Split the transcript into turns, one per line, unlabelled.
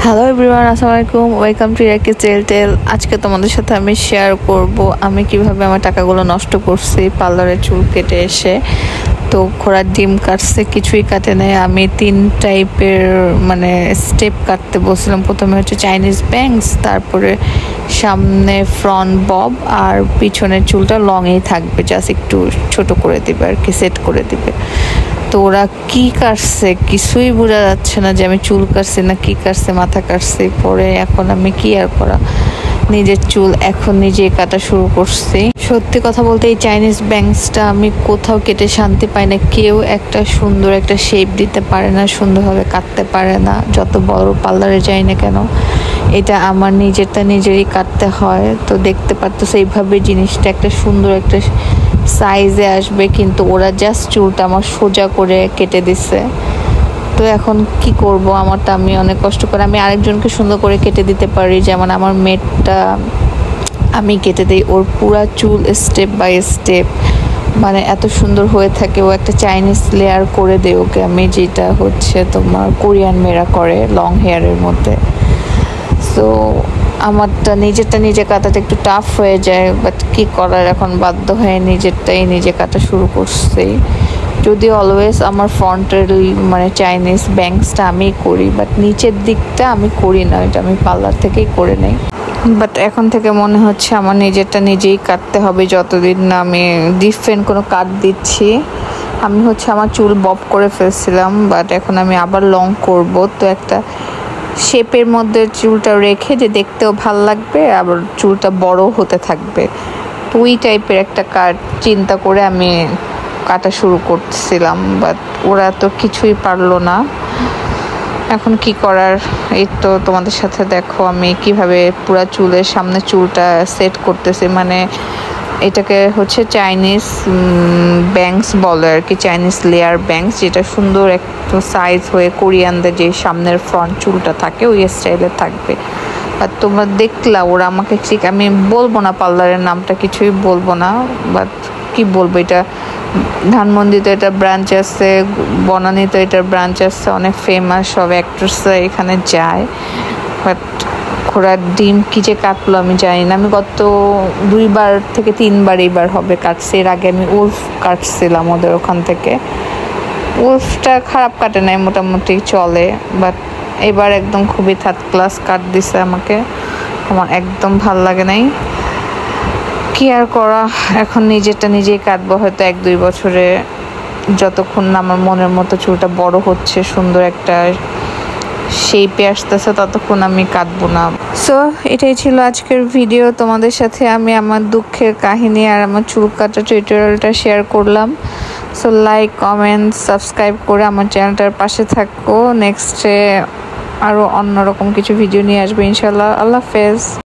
Hello everyone, আসসালামু আলাইকুম। Welcome to রাকি টেল। আজকে তোমাদের সাথে আমি শেয়ার করব আমি কিভাবে আমার টাকাগুলো নষ্ট করছি পার্লারে চুল কেটে এসে। তো ঘোড়ার ডিম কাটছে, কিছুই কাটে নাই। আমি 3 টাইপের স্টেপ কাটতে বলছিলাম। প্রথমে হচ্ছে চাইনিজ ব্যাংকস, তারপরে সামনে ফ্রন্ট বব, আর পিছনের চুলটা লংয়েই থাকবে, জাস্ট একটু ছোট করে দিবে আর কি, সেট করে দিবে। তো ওরা কি কাটছে কিছুই বোঝা যাচ্ছে না যে আমি চুল কাটছি না কি কাটছে, মাথা কাটছি। পরে এখন আমি কি আর করা, নিজের চুল এখন নিজেই কাটা শুরু করছি। সত্যি কথা বলতে এই চাইনিজ ব্যাংকসটা আমি কোথাও কেটে শান্তি পাই না। কেউ একটা সুন্দর একটা শেপ দিতে পারে না, সুন্দরভাবে কাটতে পারে না, যত বড় পার্লারে যাই না কেন। এটা আমার নিজেরটা নিজেরই কাটতে হয়। তো দেখতে পারতেছে এইভাবে জিনিসটা একটা সুন্দর একটা সাইজে আসবে, কিন্তু ওরা জাস্ট চুলটা আমার সোজা করে কেটে দিচ্ছে। তো এখন কি করব, আমারটা আমি অনেক কষ্ট করে আমি আরেকজনকে সুন্দর করে কেটে দিতে পারি। যেমন আমার মেয়েটা আমি কেটে দিই, ওর পুরা চুল স্টেপ বাই স্টেপ এত সুন্দর হয়ে থাকে। ও একটা চাইনিজ লেয়ার করে দেয় ওকে আমি, যেটা হচ্ছে তোমার কোরিয়ান মেয়েরা করে লং হেয়ারের মধ্যে। সো আমারটা নিজেরটা নিজে কাটাতে একটু টাফ হয়ে যায়, বাট কি করার, এখন বাধ্য হয়ে নিজেরটাই নিজে কাটা শুরু করছি। যদি অলওয়েজ আমার ফ্রন্টের চাইনিজ ব্যাংকসটা আমি করি, বাট নিচের দিকটা আমি করি না, এটা আমি পার্লার থেকেই করে নেই। বাট এখন থেকে মনে হচ্ছে আমার নিজেরটা নিজেই কাটতে হবে, যতদিন না আমি ডিফারেন্ট কোনো কাট দিচ্ছি। আমি হচ্ছে আমার চুল বব করে ফেলছিলাম, বাট এখন আমি আবার লং করব। তো একটা শেপের মধ্যে চুলটা রেখে যে দেখতেও ভাল লাগবে, আবার চুলটা বড় হতে থাকবে। তো ওই টাইপের একটা কাট চিন্তা করে আমি কাটা শুরু করছিলাম, বাট ওরা তো কিছুই পারলো না। এখন কি করার, এই তো তোমাদের সাথে দেখো আমি কিভাবে পুরা চুলের সামনে চুলটা সেট করতেছি। এটাকে হচ্ছে চাইনিজ ব্যাংকস বলে আর কি, চাইনিজ লেয়ার ব্যাংকস, যেটা সুন্দর একটু সাইজ হয়ে কোরিয়ানদের যে সামনের ফ্রন্ট চুলটা থাকে ওই স্টাইলে থাকবে। আর তোমরা দেখলা ওরা আমাকে ঠিক, আমি বলবো না পার্লারের নামটা, কিছুই বলবো না, বাট কি বলবো, এটা ধানমন্ডিতে এটা ব্রাঞ্চ আছে, বনানীতে এটার ব্রাঞ্চ আছে, অনেক ফেমাস, সব অ্যাক্ট্রেসরা এখানে যায়। বাট ঘোড়ার ডিম কি যে কাটলো আমি জানি না। আমি গত 2বার থেকে 3বার এইবার হবে কাটছি। এর আগে আমি উলফ কাটছিলাম ওদের ওখান থেকে। উলফটা খারাপ কাটে নাই, মোটামুটি চলে, বাট এবার একদম খুবই থার্ড ক্লাস কাট দিছে আমাকে, আমার একদম ভাল লাগে নাই। কি আর করা, এখন নিজেরটা নিজেই কাটবো। হয়তো 1-2 বছরে যতক্ষণ না আমার মনের মতো চুলটা বড় হচ্ছে, সুন্দর একটা শেপে আসতেছে, ততক্ষণ আমি কাটবো না। সো এটাই ছিল আজকের ভিডিও। তোমাদের সাথে আমি আমার দুঃখের কাহিনী আর আমার চুল কাটা টিউটোরিয়ালটা শেয়ার করলাম। সো লাইক, কমেন্ট, সাবস্ক্রাইব করে আমার চ্যানেলটার পাশে থাকো। নেক্সটে আরও অন্যরকম কিছু ভিডিও নিয়ে আসবে ইনশাল্লাহ। আল্লাহ হাফেজ।